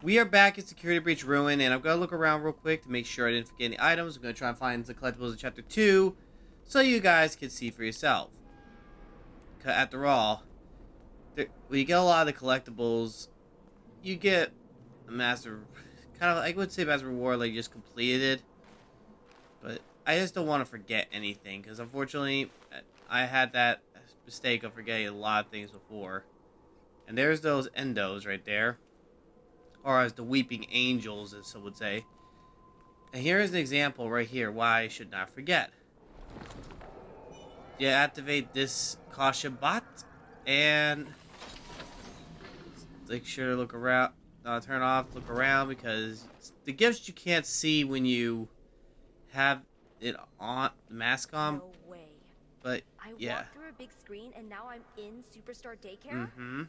We are back at Security Breach Ruin, and I'm going to look around real quick to make sure I didn't forget any items. I'm going to try and find the collectibles in Chapter 2 so you guys can see for yourself. After all, when you get a lot of the collectibles, you get a massive, kind of, I would say massive reward like you just completed it. But I just don't want to forget anything, because unfortunately, I had that mistake of forgetting a lot of things before. And there's those endos right there. Or as the weeping angels, as some would say. And here is an example right here why I should not forget. You activate this caution bot, and make sure to look around. Turn off, look around, because the gifts you can't see when you have it on, the mask on. No way. But yeah. I walked through a big screen and now I'm in Superstar Daycare? Mm-hmm.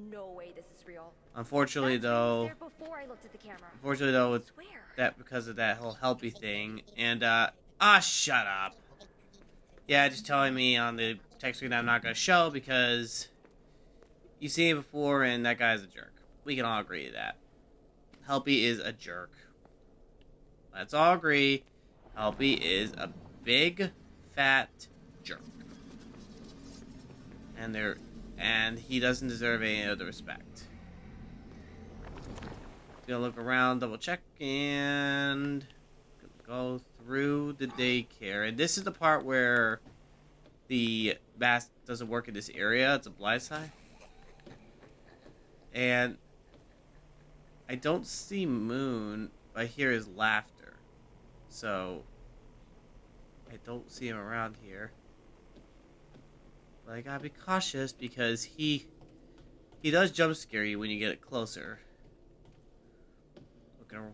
No way this is real. Unfortunately, though. Before I looked at the camera. Unfortunately, though, it's that because of that whole helpy thing. And shut up. Yeah, just telling me on the text screen that I'm not gonna show because you've seen it before, and that guy's a jerk. We can all agree to that. Helpy is a jerk. Let's all agree. Helpy is a big, fat jerk. And he doesn't deserve any other respect. Gonna look around, double check, and go through the daycare. And this is the part where the mask doesn't work in this area. It's a blind side. And I don't see Moon, but I hear his laughter. So I don't see him around here. But I gotta be cautious because he does jump scare you when you get it closer.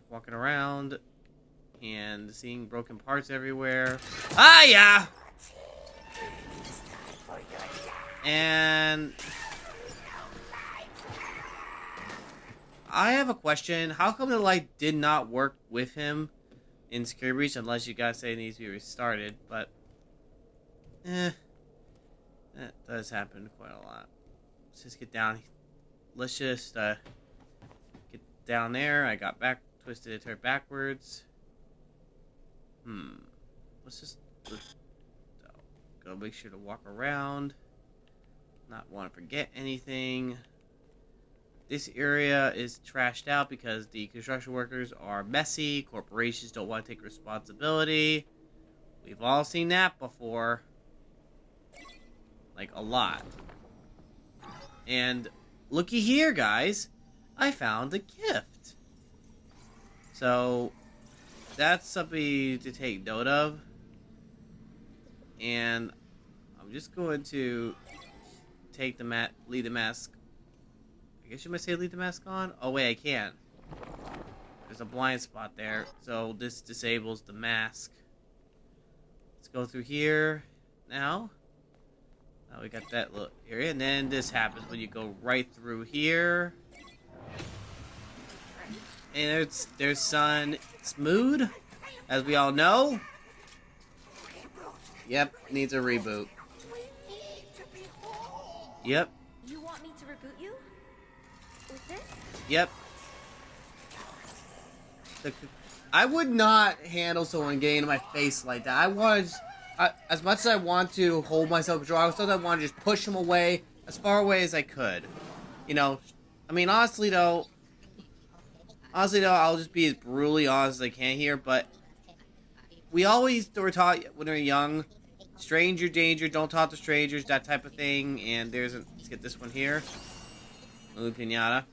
Walking around and seeing broken parts everywhere. Ah, yeah! And I have a question. How come the light did not work with him in Security Breach unless you guys say it needs to be restarted? But that does happen quite a lot. Let's just get down. Let's just get down there. I got twisted it, turned backwards. Let's just go make sure to walk around. Not want to forget anything. This area is trashed out because the construction workers are messy. Corporations don't want to take responsibility. We've all seen that before. Like, a lot. And looky here, guys. I found a gift. So, that's something to take note of. And I'm just going to take leave the mask. I guess you might say leave the mask on. Oh, wait, I can't. There's a blind spot there. So, this disables the mask. Let's go through here now. Now we got that little area, and then this happens when you go right through here. And there's Sun Smooth, as we all know. Yep, needs a reboot. Yep. You want me to reboot you? With this? Yep. I would not handle someone getting in my face like that. As much as I want to hold myself control, I still want to just push him away as far away as I could. You know, I mean, honestly though, I'll just be as brutally honest as I can here. But we always were taught when we were young, stranger danger, don't talk to strangers, that type of thing. And let's get this one here, Lulu Pinata.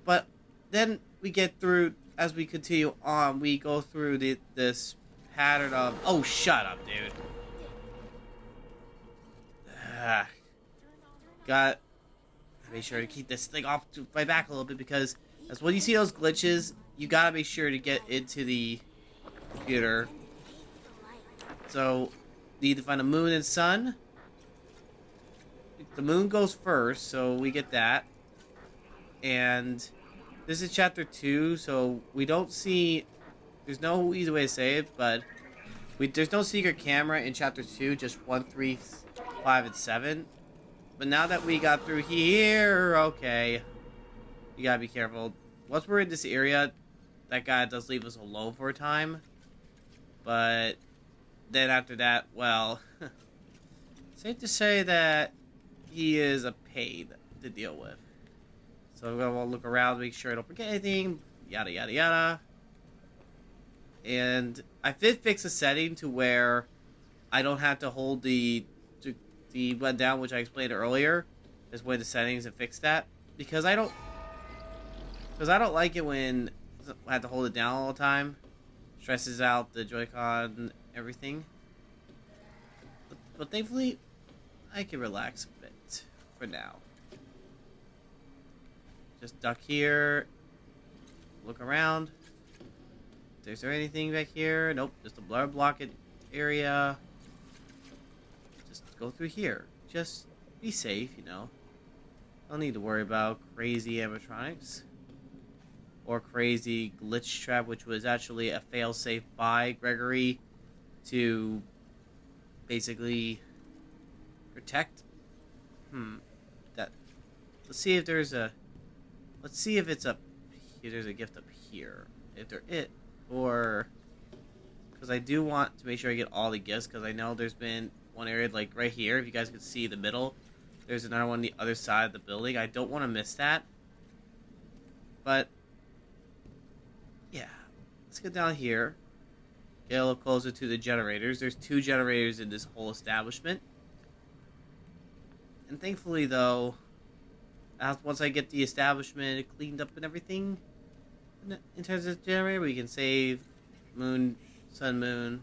But then we get through, as we continue on, we go through this pattern of, oh, shut up, dude. Got to make sure to keep this thing off my back a little bit, because as when you see those glitches, you gotta make sure to get into the computer. So, need to find the moon and sun. The moon goes first, so we get that. And this is chapter 2, so we don't see. There's no easy way to say it, but there's no secret camera in chapter 2, just 1, 3, 5, and 7. But now that we got through here, okay. You gotta be careful. Once we're in this area, that guy does leave us alone for a time. But then after that, well, safe to say that he is a pain to deal with. So I'm gonna look around, make sure I don't forget anything. Yada yada yada. And I did fix a setting to where I don't have to hold the button down, which I explained earlier. Just went to settings and fix that because I don't like it when I have to hold it down all the time. Stresses out the Joy-Con and everything. But thankfully, I can relax a bit for now. Just duck here. Look around. Is there anything back here? Nope, just a blur blocked area. Just go through here. Just be safe, you know. Don't need to worry about crazy animatronics. Or crazy glitch trap, which was actually a failsafe by Gregory to basically protect. That. Let's see if there's a. Let's see if it's up. There's a gift up here. If there is, or because I do want to make sure I get all the gifts, because I know there's been one area like right here. If you guys can see the middle, there's another one on the other side of the building. I don't want to miss that. But yeah, let's get down here. Get a little closer to the generators. There's 2 generators in this whole establishment. And thankfully, though, once I get the establishment cleaned up and everything, in terms of generator, we can save Sun Moon.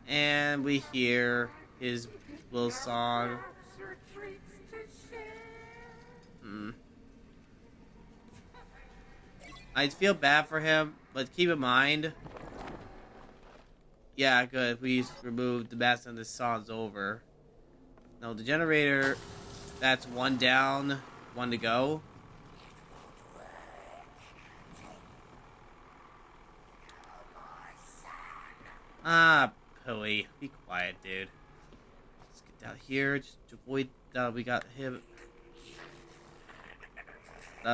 And we hear his little song. I feel bad for him, but keep in mind. Yeah, good. We removed the mask and this song's over. No, the generator, that's 1 down, 1 to go. Ah, Pooey. Be quiet, dude. Let's get down here. Just to avoid that. We got him.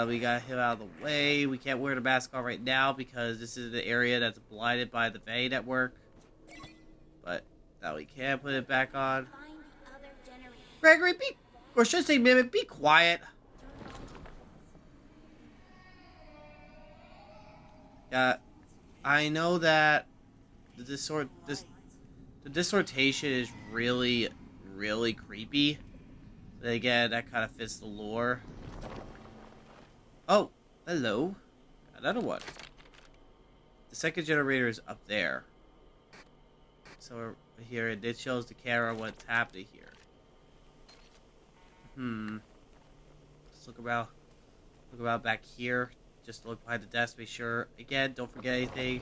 We got him out of the way. We can't wear the mask on right now because this is the area that's blinded by the Freddy network. But now we can put it back on. Gregory, or should I say Mimic, be quiet. Yeah, I know that the distortation is really, really creepy. But again, that kind of fits the lore. Oh, hello. Another one. The second generator is up there. So here it shows the camera what's happening here. Let's look about back here. Just look behind the desk, be sure. Again, don't forget anything.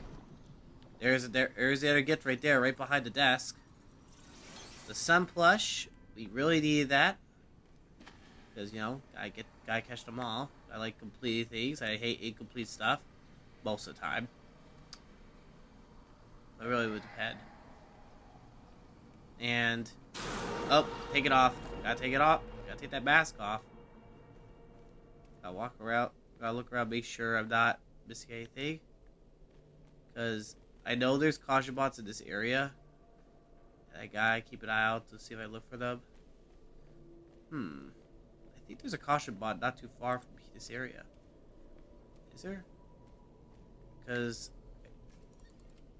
There's the other gift right there, right behind the desk. The sun plush. We really needed that. Because, you know, gotta catch them all. I like completed things. I hate incomplete stuff. Most of the time. It really would depend. And oh, take it off. Gotta take it off. Gotta take that mask off. Gotta walk around. Gotta look around, make sure I'm not missing anything. Because I know there's caution bots in this area. And I gotta keep an eye out to see if I look for them. I think there's a caution bot not too far from this area. Is there? Because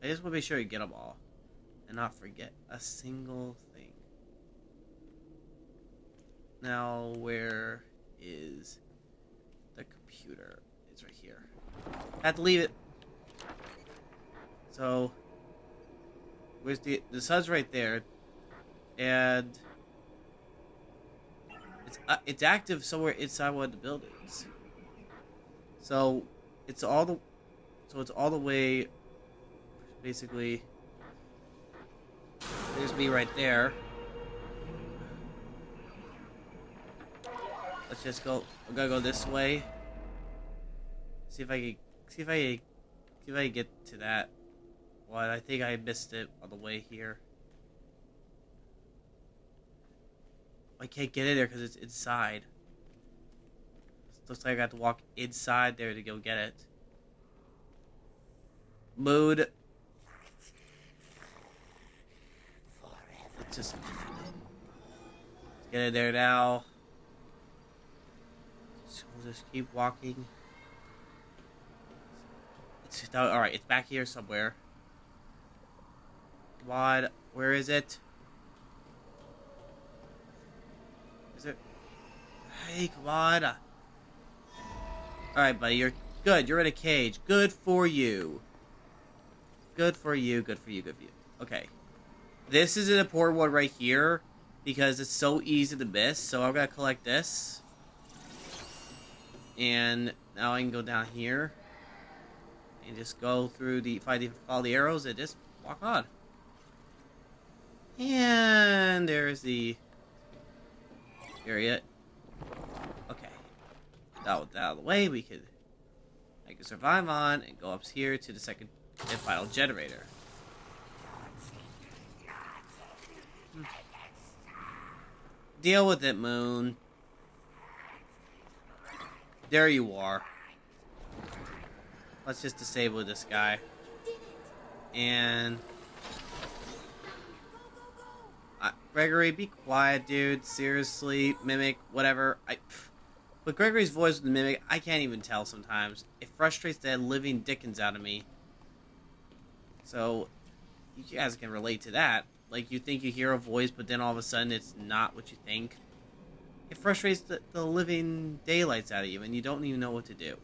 I just want to make sure you get them all. And not forget a single thing. Now, where is the computer? It's right here. I have to leave it. So, where's the sun's right there, and it's active somewhere inside one of the buildings. So it's all the way. Basically, there's me right there. Let's just go. I'm gonna go this way. See if I can get to that. Well, I think I missed it on the way here. I can't get in there because it's inside. Looks like I got to walk inside there to go get it. Mood. Let's just get it there now. So we'll just keep walking. Alright, it's back here somewhere. Come on, where is it? Is it? Hey, come on. Alright, buddy, you're good. You're in a cage. Good for you. Good for you, good for you, good for you. Okay. This is an important one right here because it's so easy to miss. So I'm going to collect this. And now I can go down here. And just go through follow the arrows and just walk on. And there's the area. Okay. That out of the way, I can survive on and go up here to the second and final generator. Deal with it, Moon. There you are. Let's just disable this guy. And Gregory, be quiet, dude. Seriously, Mimic, whatever. With Gregory's voice with the Mimic, I can't even tell sometimes. It frustrates the living dickens out of me. So, you guys can relate to that. Like, you think you hear a voice, but then all of a sudden it's not what you think. It frustrates the living daylights out of you, and you don't even know what to do.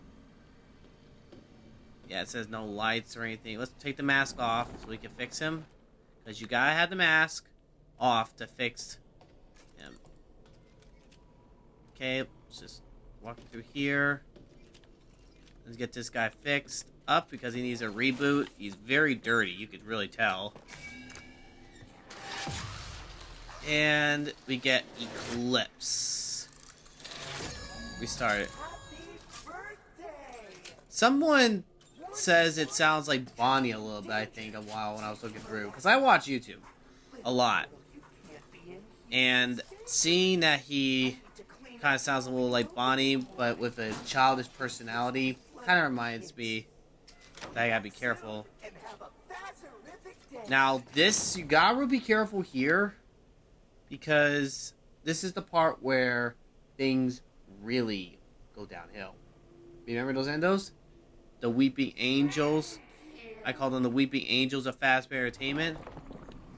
Yeah, it says no lights or anything. Let's take the mask off so we can fix him. Because you gotta have the mask off to fix him. Okay, let's just walk through here. Let's get this guy fixed up because he needs a reboot. He's very dirty, you could really tell. And we get Eclipse. Restart it. Someone says it sounds like Bonnie a little bit, I think, a while when I was looking through. Because I watch YouTube a lot. And seeing that he kind of sounds a little like Bonnie, but with a childish personality, kind of reminds me that I gotta be careful. Now, this, you gotta be careful here, because this is the part where things really go downhill. Remember those endos? The Weeping Angels. I call them the Weeping Angels of Fazbear Entertainment.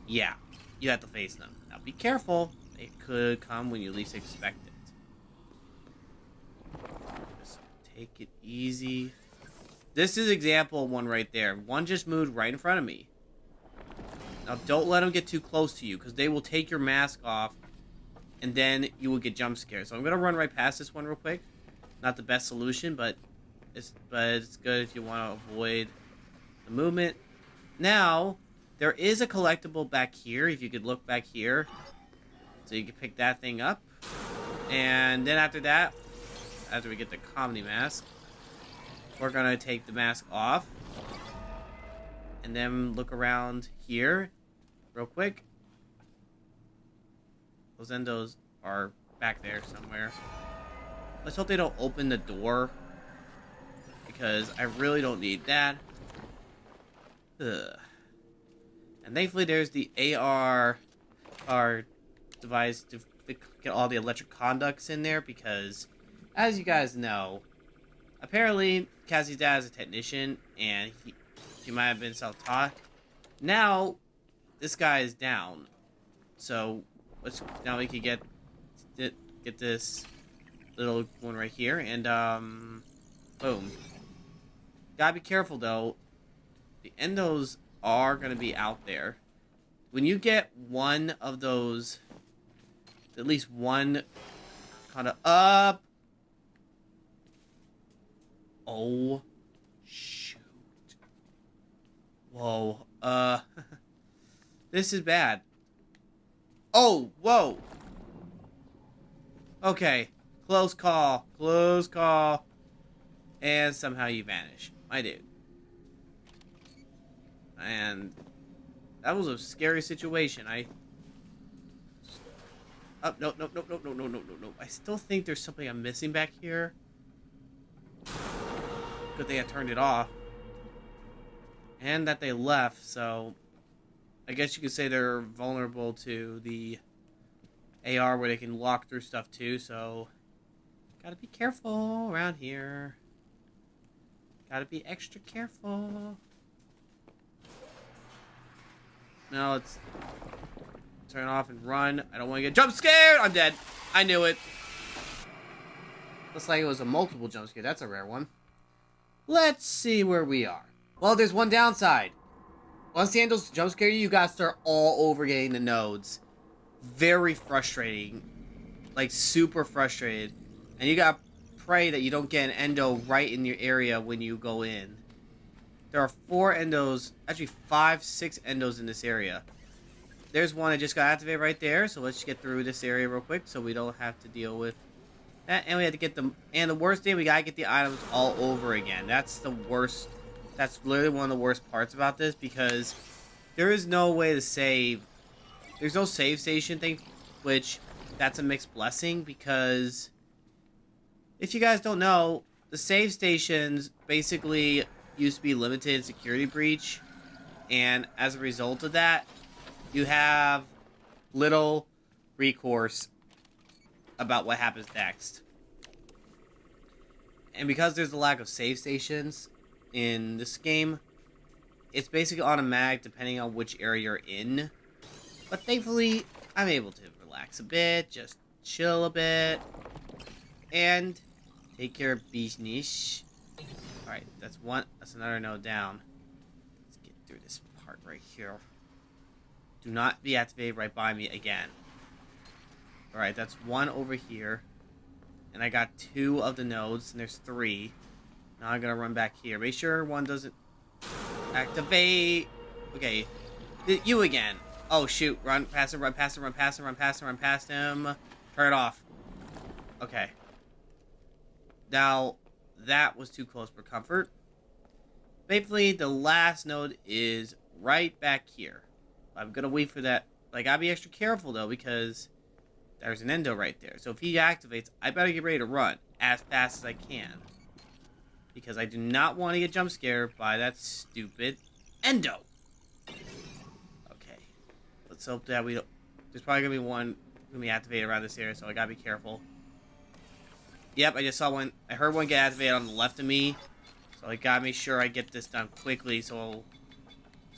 Yeah, you have to face them. Now be careful. It could come when you least expect it. Just take it easy. This is example one right there. One just moved right in front of me. Now don't let them get too close to you, because they will take your mask off and then you will get jump scared. So I'm going to run right past this one real quick. Not the best solution, but it's good if you want to avoid the movement. Now, there is a collectible back here, if you could look back here. So you can pick that thing up. And then after that, after we get the comedy mask, we're going to take the mask off. And then look around here real quick. Those endos are back there somewhere. Let's hope they don't open the door, because I really don't need that. Ugh. And thankfully there's the AR device to get all the electric conducts in there, because as you guys know, apparently Cassie's dad is a technician and he might have been self-taught. Now this guy is down, so now we can get this little one right here, and boom. Gotta be careful though. The endos are gonna be out there. When you get one of those, at least one kind of up. Oh, shoot. Whoa. This is bad. Oh, whoa. Okay. Close call. Close call. And somehow you vanish. My dude. And that was a scary situation. Oh, no. I still think there's something I'm missing back here. good thing I turned it off. And that they left, so I guess you could say they're vulnerable to the AR where they can walk through stuff too, so gotta be careful around here. Gotta be extra careful. Now let's turn off and run. I don't want to get jump scared! I'm dead. I knew it. Looks like it was a multiple jump scare. That's a rare one. Let's see where we are. Well, there's one downside. Once the angels jump scare you, you gotta start all over getting the nodes. Very frustrating. Like, super frustrated. And you gotta pray that you don't get an endo right in your area when you go in. There are 4 endos, actually 5, 6 endos in this area. There's one that just got activated right there, so let's get through this area real quick so we don't have to deal with that. And we have to get them, and the worst thing, we gotta get the items all over again. That's the worst. That's literally one of the worst parts about this, because there is no way to save. There's no save station thing, which that's a mixed blessing, because if you guys don't know, the save stations basically used to be limited in security breach, and as a result of that, you have little recourse about what happens next. And because there's a lack of save stations in this game, it's basically automatic depending on which area you're in. But thankfully, I'm able to relax a bit, just chill a bit, and take care of business. Alright, that's another node down. Let's get through this part right here. Do not be activated right by me again. Alright, that's 1 over here. And I got 2 of the nodes, and there's 3. Now I'm gonna run back here. Make sure 1 doesn't activate. Okay. You again. Oh shoot. Run past him, run past him, run past him, run past him, run past him. Turn it off. Okay. Now, that was too close for comfort. Thankfully, the last node is right back here. I'm gonna wait for that. I gotta be extra careful though, because there's an endo right there. So if he activates, I better get ready to run as fast as I can, because I do not want to get jump scared by that stupid endo. Okay. Let's hope that we don't. There's probably gonna be one gonna be activated around this area, so I gotta be careful. Yep, I just saw one. I heard one get activated on the left of me, so I gotta make sure I get this done quickly, so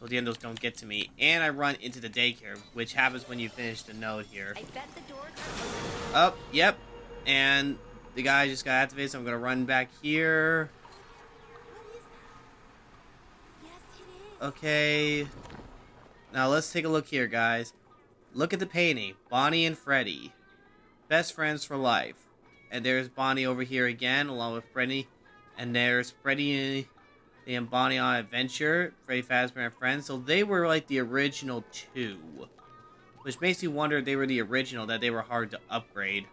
the endos don't get to me. And I run into the daycare, which happens when you finish the node here. I bet the doors are open. Oh, yep. And the guy just got activated, so I'm gonna run back here. Yes, it is. Okay. Now let's take a look here, guys. Look at the painting. Bonnie and Freddy. Best friends for life. And there's Bonnie over here again, along with Freddy. And there's Freddy and Bonnie on adventure. Freddy Fazbear and friends. So they were like the original 2. Which makes me wonder if they were the original, that they were hard to upgrade.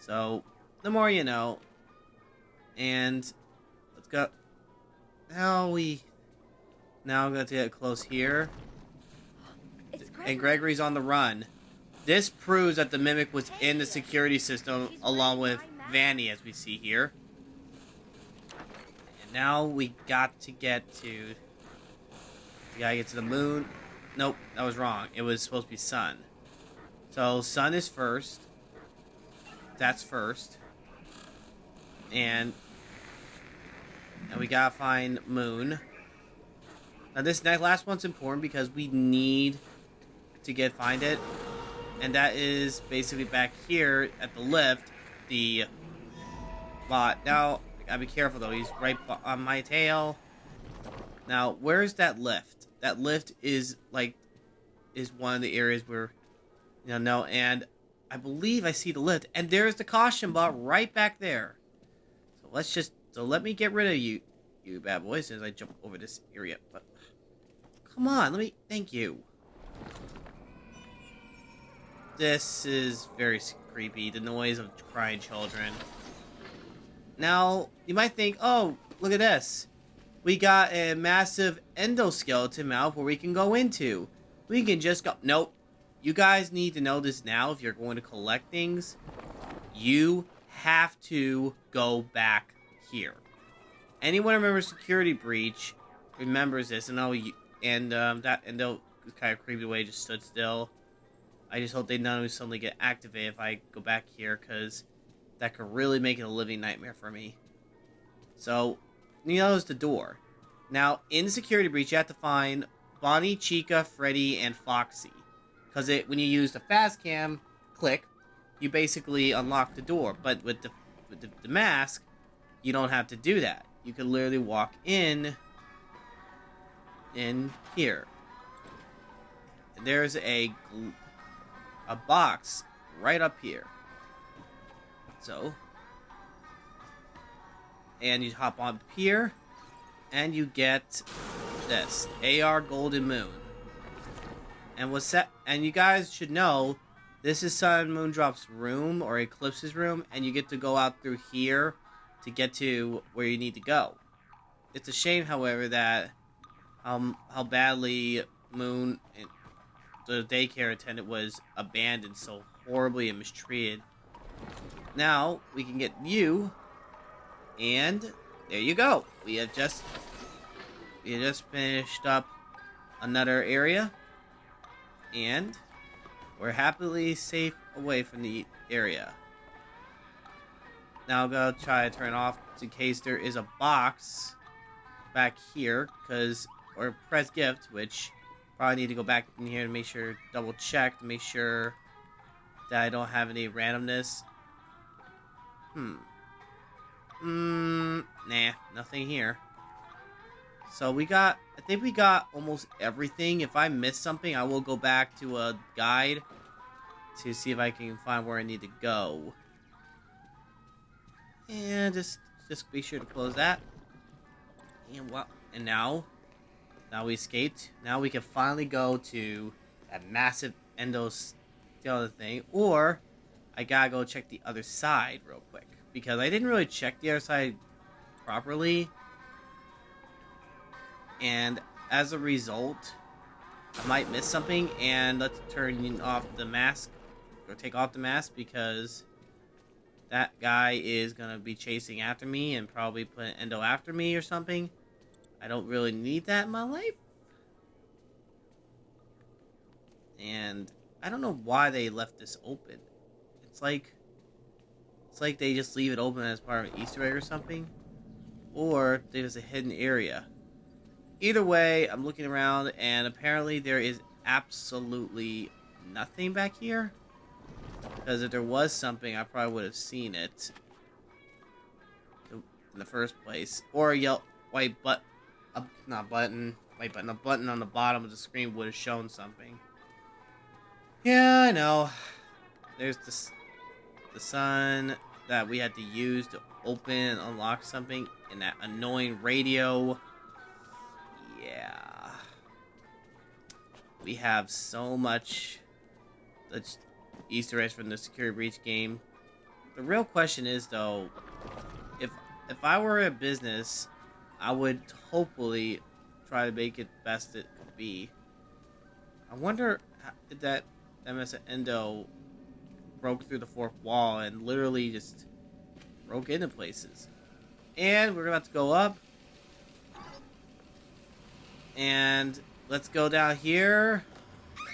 So, the more you know. And let's go. Now I'm going to get close here. And Gregory's on the run. This proves that the Mimic was in the security system along with Vanny, as we see here. And now we got to get to... We gotta get to the moon. Nope, that was wrong. It was supposed to be sun. So, sun is first. That's first. And we gotta find moon. Now this last one's important because we need to find it. And that is basically back here at the lift, the bot. Now, I gotta be careful though, he's right on my tail. Now, where's that lift? That lift is one of the areas where, no, and I believe I see the lift. And there's the caution bot right back there. So let me get rid of you bad boys, as I jump over this area. But, come on, thank you. This is very creepy, the noise of crying children. Now, you might think, oh, look at this. We got a massive endoskeleton mouth where we can go into. We can just go... Nope. You guys need to know this now if you're going to collect things. You have to go back here. anyone remembers Security Breach remembers this, and they'll kind of creeped away, just stood still. I just hope they don't suddenly get activated if I go back here, because that could really make it a living nightmare for me. So, there's the door. Now, in the Security Breach, you have to find Bonnie, Chica, Freddy, and Foxy. Because when you use the fast cam, click, you basically unlock the door. But with the mask, you don't have to do that. You can literally walk in here. And there's a box right up here. So, and you hop on here, and you get this AR Golden Moon. And you guys should know, this is Sun Moondrop's room, or Eclipse's room, and you get to go out through here to get to where you need to go. It's a shame, however, that how badly Moon, the daycare attendant, was abandoned so horribly and mistreated. Now, we can get you, and there you go. We have just finished up another area, and we're happily safe away from the area. Now I'm gonna try to turn it off in case there is a box back here, or press gift, which probably need to go back in here to make sure, double check to make sure that I don't have any randomness. Nah, nothing here. So I think we got almost everything. If I missed something, I will go back to a guide to see if I can find where I need to go. And just be sure to close that. And now we escaped. Now we can finally go to that massive endoskeleton thing, or I gotta go check the other side real quick, because I didn't really check the other side properly, and as a result, I might miss something. And let's turn off the mask, or take off the mask, because that guy is gonna be chasing after me and probably put an endo after me or something. I don't really need that in my life. And I don't know why they left this open. It's like they just leave it open as part of an Easter egg or something. Or there's a hidden area. Either way, I'm looking around, and apparently there is absolutely nothing back here. Because if there was something, I probably would have seen it in the first place. Or a white button. A button on the bottom of the screen would have shown something. Yeah, I know. There's the sun that we had to use to open and unlock something, and that annoying radio. Yeah. We have so much Easter eggs from the Security Breach game. The real question is, though, if I were a business, I would hopefully try to make it best it could be. I wonder if that MS Endo broke through the fourth wall and literally just broke into places. And we're about to go up. And let's go down here. I'm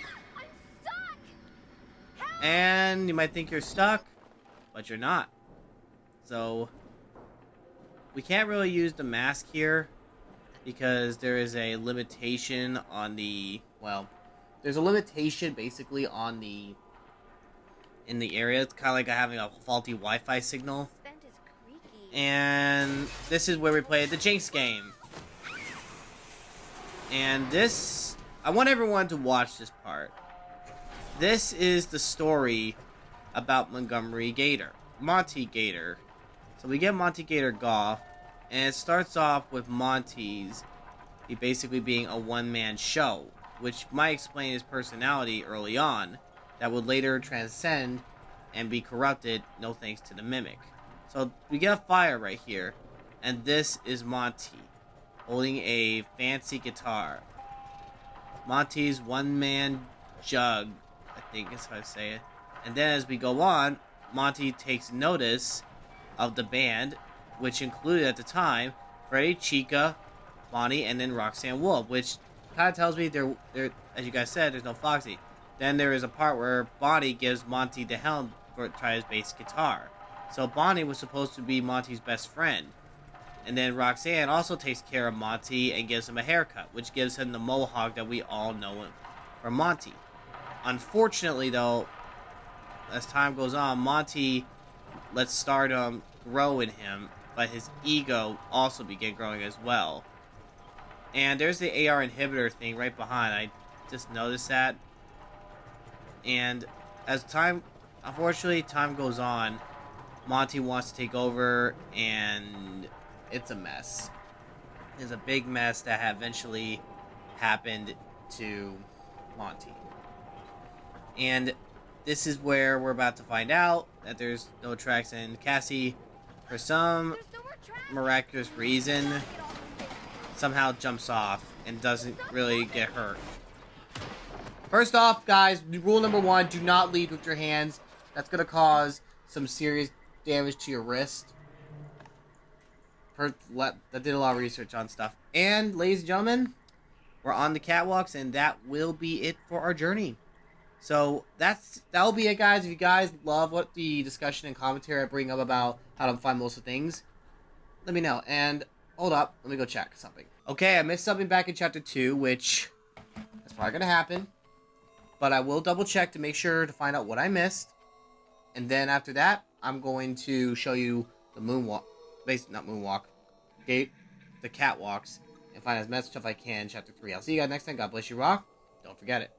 stuck! Help! And you might think you're stuck, but you're not. So we can't really use the mask here because there is a limitation on there's a limitation basically in the area. It's kind of like having a faulty Wi-Fi signal. This vent is creaky. And this is where we played the Jinx game. And I want everyone to watch this part. This is the story about Monty Gator. So we get Monty Gator Golf, and it starts off with he basically being a one-man show, which might explain his personality early on, that would later transcend and be corrupted, no thanks to the Mimic. So we get a fire right here, and this is Monty, holding a fancy guitar. Monty's one-man jug, I think is how I say it. And then as we go on, Monty takes notice of the band, which included at the time Freddy, Chica, Bonnie, and then Roxanne Wolf, which kind of tells me there, as you guys said, there's no Foxy. Then there is a part where Bonnie gives Monty the helm for try his bass guitar. So Bonnie was supposed to be Monty's best friend. And then Roxanne also takes care of Monty and gives him a haircut, which gives him the mohawk that we all know from Monty. Unfortunately, though, as time goes on, Monty lets stardom grow in him, but his ego also began growing as well. And there's the AR inhibitor thing right behind. I just noticed that. And as time, unfortunately, time goes on, Monty wants to take over, and it's a mess. It's a big mess that eventually happened to Monty. And this is where we're about to find out that there's no tracks, and Cassie, for some miraculous reason, somehow jumps off and doesn't really get hurt. First off, guys, rule number 1, do not lead with your hands. That's going to cause some serious damage to your wrist. I did a lot of research on stuff. And, ladies and gentlemen, we're on the catwalks, and that will be it for our journey. So, that'll be it, guys. If you guys love what the discussion and commentary I bring up about how to find most of the things, let me know. And, hold up, let me go check something. Okay, I missed something back in Chapter 2, which is probably going to happen. But I will double check to make sure to find out what I missed. And then after that, I'm going to show you the moonwalk. Not moonwalk. The catwalks. And find as much stuff I can in Chapter 3. I'll see you guys next time. God bless you, rock. Don't forget it.